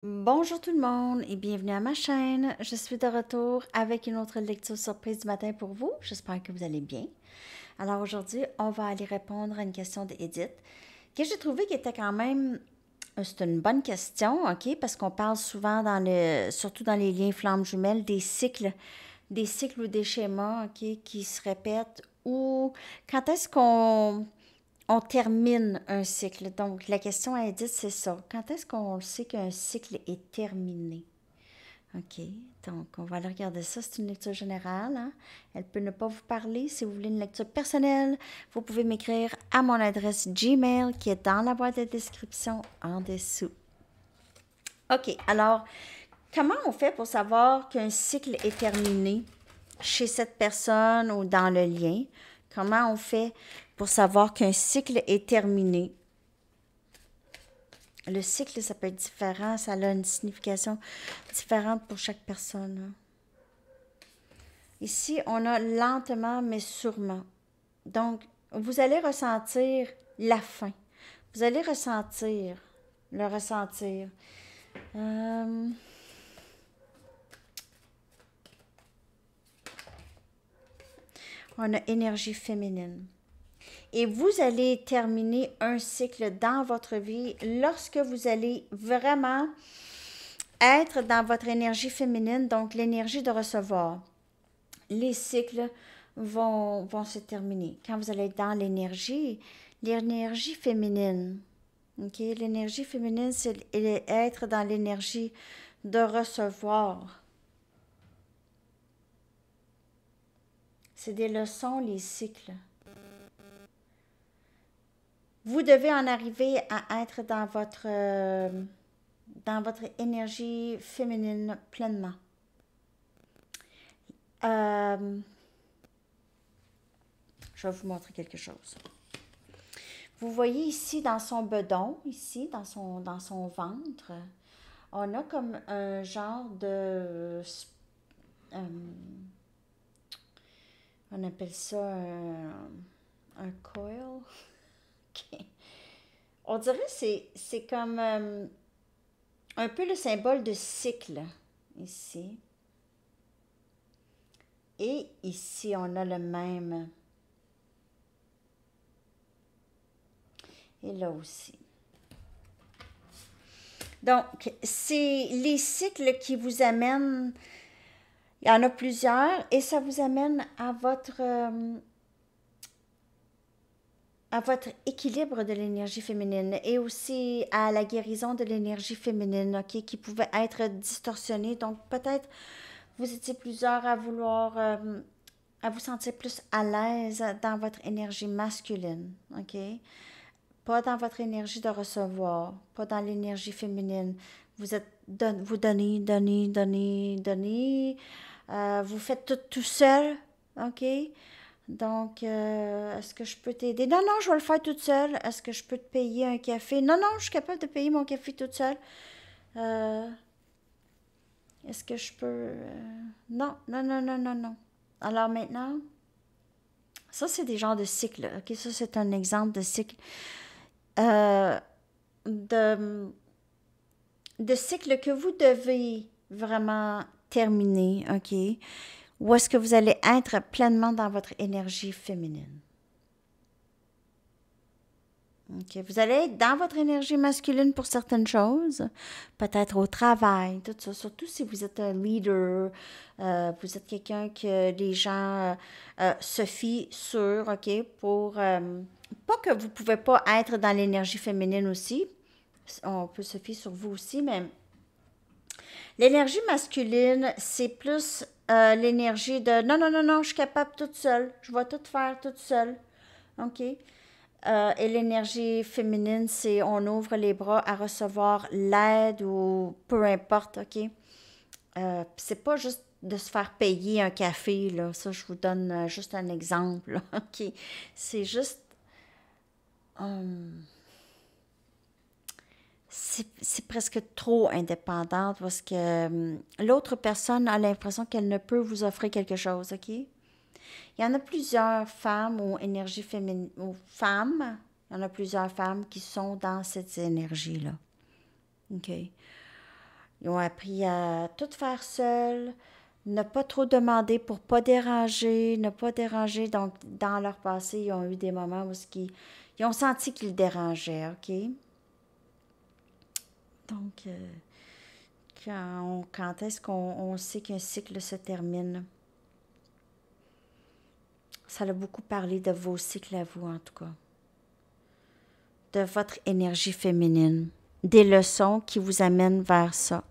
Bonjour tout le monde et bienvenue à ma chaîne. Je suis de retour avec une autre lecture surprise du matin pour vous. J'espère que vous allez bien. Alors aujourd'hui, on va aller répondre à une question d'Edith que j'ai trouvé qui était quand même, c'est une bonne question, ok, parce qu'on parle souvent surtout dans les liens flammes jumelles, des cycles ou des schémas, ok, qui se répètent ou quand est-ce qu'on termine un cycle. Donc, la question à Edith, c'est ça. Quand est-ce qu'on sait qu'un cycle est terminé? OK. Donc, on va aller regarder ça. C'est une lecture générale, hein. Elle peut ne pas vous parler. Si vous voulez une lecture personnelle, vous pouvez m'écrire à mon adresse Gmail qui est dans la boîte de description en dessous. OK. Alors, comment on fait pour savoir qu'un cycle est terminé chez cette personne ou dans le lien? Comment on fait pour savoir qu'un cycle est terminé? Le cycle, ça peut être différent, ça a une signification différente pour chaque personne, hein. Ici, on a lentement mais sûrement. Donc, vous allez ressentir la fin. Vous allez ressentir, le ressentir. Euh, on a énergie féminine. Et vous allez terminer un cycle dans votre vie lorsque vous allez vraiment être dans votre énergie féminine, donc l'énergie de recevoir. Les cycles vont se terminer. Quand vous allez être dans l'énergie féminine. OK? L'énergie féminine, c'est être dans l'énergie de recevoir. C'est des leçons, les cycles. Vous devez en arriver à être dans votre énergie féminine pleinement. Je vais vous montrer quelque chose. Vous voyez ici dans son bedon, ici dans son ventre, on a comme un genre de... on appelle ça un coil. Okay. On dirait que c'est comme un peu le symbole de cycle, ici. Et ici, on a le même. Et là aussi. Donc, c'est les cycles qui vous amènent, il y en a plusieurs, et ça vous amène à votre équilibre de l'énergie féminine et aussi à la guérison de l'énergie féminine, ok, qui pouvait être distorsionnée. Donc, peut-être vous étiez plusieurs à vouloir, à vous sentir plus à l'aise dans votre énergie masculine, ok? Pas dans votre énergie de recevoir, pas dans l'énergie féminine. Vous donnez, donnez, donnez, donnez. Vous faites tout seul, ok? Donc, est-ce que je peux t'aider? Non, non, je vais le faire toute seule. Est-ce que je peux te payer un café? Non, non, je suis capable de payer mon café toute seule. Euh, est-ce que je peux... non, non, non, non, non, non. Alors maintenant, ça, c'est des genres de cycles, ok? Ça, c'est un exemple de cycle. Euh, de, de cycle que vous devez vraiment terminer, ok? Où est-ce que vous allez être pleinement dans votre énergie féminine? Ok. Vous allez être dans votre énergie masculine pour certaines choses, peut-être au travail, tout ça. Surtout si vous êtes un leader, vous êtes quelqu'un que les gens se fient sur, ok, pour pas que vous pouvez pas être dans l'énergie féminine aussi. On peut se fier sur vous aussi, mais l'énergie masculine, c'est plus l'énergie de non, non, non, non, je suis capable toute seule, je vais tout faire toute seule. OK? Et l'énergie féminine, c'est on ouvre les bras à recevoir l'aide ou peu importe, OK? C'est pas juste de se faire payer un café, là. Ça, je vous donne juste un exemple, là, OK? C'est juste... c'est presque trop indépendante parce que l'autre personne a l'impression qu'elle ne peut vous offrir quelque chose, OK? Il y en a plusieurs femmes ou énergie féminine, ou femmes, il y en a plusieurs femmes qui sont dans cette énergie-là, OK? Ils ont appris à tout faire seuls, ne pas trop demander pour pas déranger, ne pas déranger. Donc, dans leur passé, ils ont eu des moments où ils ont senti qu'ils dérangeaient, OK? Donc, quand est-ce qu'on on sait qu'un cycle se termine? Ça a beaucoup parlé de vos cycles à vous, en tout cas. De votre énergie féminine. Des leçons qui vous amènent vers ça.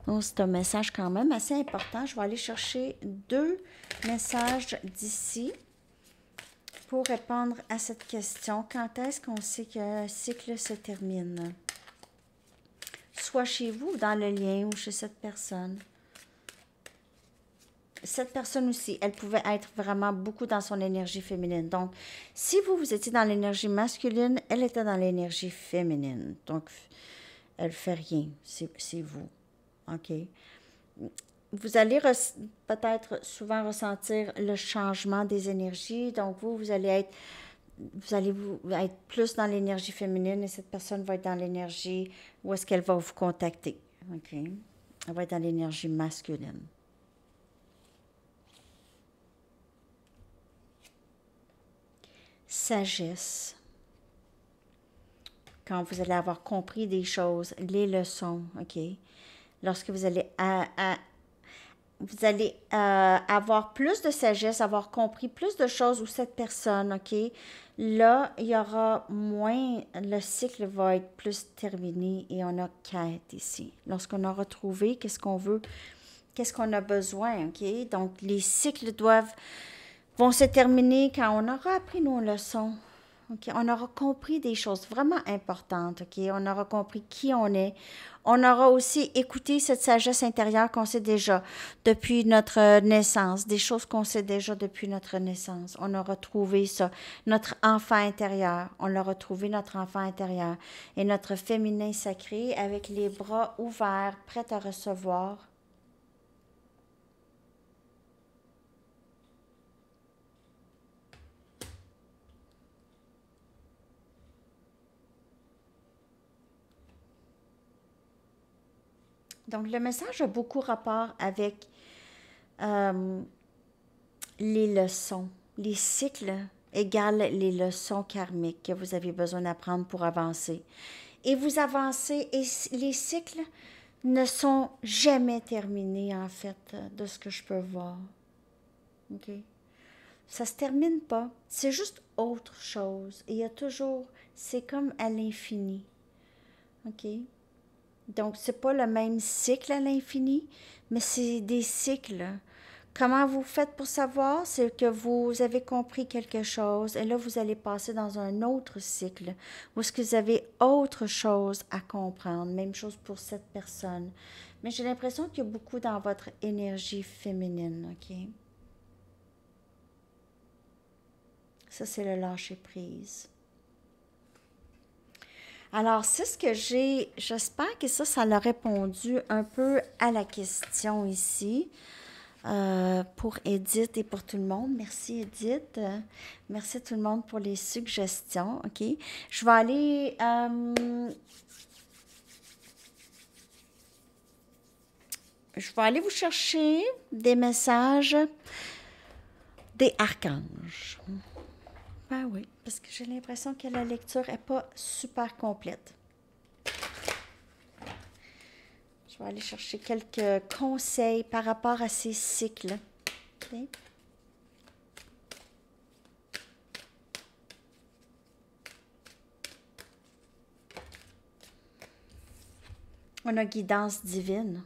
Donc, c'est un message quand même assez important. Je vais aller chercher 2 messages d'ici pour répondre à cette question. Quand est-ce qu'on sait qu'un cycle se termine? Soit chez vous, dans le lien, ou chez cette personne. Cette personne aussi, elle pouvait être vraiment beaucoup dans son énergie féminine. Donc, si vous étiez dans l'énergie masculine, elle était dans l'énergie féminine. Donc, elle fait rien. C'est vous. OK? Vous allez peut-être souvent ressentir le changement des énergies. Donc, vous allez être plus dans l'énergie féminine et cette personne va être dans l'énergie où est-ce qu'elle va vous contacter. OK? Elle va être dans l'énergie masculine. Sagesse. Quand vous allez avoir compris des choses, les leçons, OK? Lorsque vous allez avoir plus de sagesse, avoir compris plus de choses ou cette personne, OK? Là, il y aura moins, le cycle va être plus terminé et on a quête ici. Lorsqu'on aura trouvé qu'est-ce qu'on veut, qu'est-ce qu'on a besoin, OK? Donc, les cycles vont se terminer quand on aura appris nos leçons. OK? On aura compris des choses vraiment importantes. OK? On aura compris qui on est. On aura aussi écouté cette sagesse intérieure qu'on sait déjà depuis notre naissance, des choses qu'on sait déjà depuis notre naissance. On aura trouvé ça, notre enfant intérieur. On aura trouvé notre enfant intérieur et notre féminin sacré avec les bras ouverts, prêts à recevoir. Donc, le message a beaucoup rapport avec euh, les leçons. Les cycles égalent les leçons karmiques que vous avez besoin d'apprendre pour avancer. Et vous avancez, et les cycles ne sont jamais terminés, en fait, de ce que je peux voir. OK? Ça se termine pas. C'est juste autre chose. Et il y a toujours, c'est comme à l'infini. OK? Donc, c'est pas le même cycle à l'infini, mais c'est des cycles. Comment vous faites pour savoir? C'est que vous avez compris quelque chose et là, vous allez passer dans un autre cycle où est-ce que vous avez autre chose à comprendre. Même chose pour cette personne. Mais j'ai l'impression qu'il y a beaucoup dans votre énergie féminine, OK? Ça, c'est le lâcher-prise. Alors, c'est ce que j'ai. J'espère que ça l'a répondu un peu à la question ici. Pour Edith et pour tout le monde. Merci Edith. Merci à tout le monde pour les suggestions. OK. Je vais aller. Je vais aller vous chercher des messages des archanges. Ben oui, parce que j'ai l'impression que la lecture n'est pas super complète. Je vais aller chercher quelques conseils par rapport à ces cycles. Okay. On a guidance divine.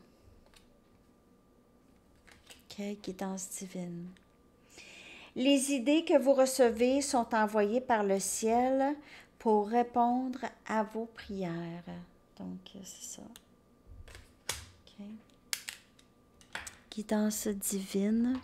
OK, guidance divine. Les idées que vous recevez sont envoyées par le ciel pour répondre à vos prières. Donc, c'est ça. OK. Guidance divine.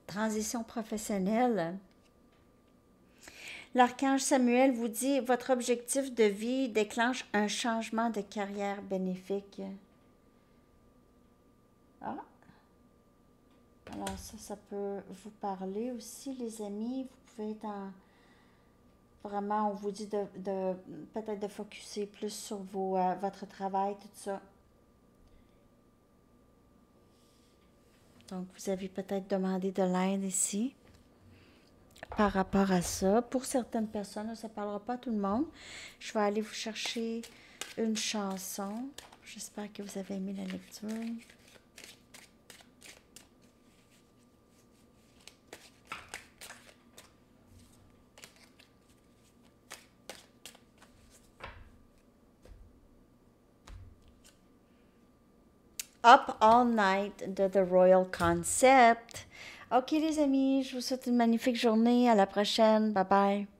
transition professionnelle. L'archange Samuel vous dit, votre objectif de vie déclenche un changement de carrière bénéfique. Ah, alors ça peut vous parler aussi, les amis. Vous pouvez être en... Vraiment, on vous dit de peut-être de focuser plus sur votre travail, tout ça. Donc, vous avez peut-être demandé de l'aide ici par rapport à ça. Pour certaines personnes, ça ne parlera pas à tout le monde. Je vais aller vous chercher une chanson. J'espère que vous avez aimé la lecture. Up All Night de The Royal Concept. Ok les amis, je vous souhaite une magnifique journée. À la prochaine. Bye bye.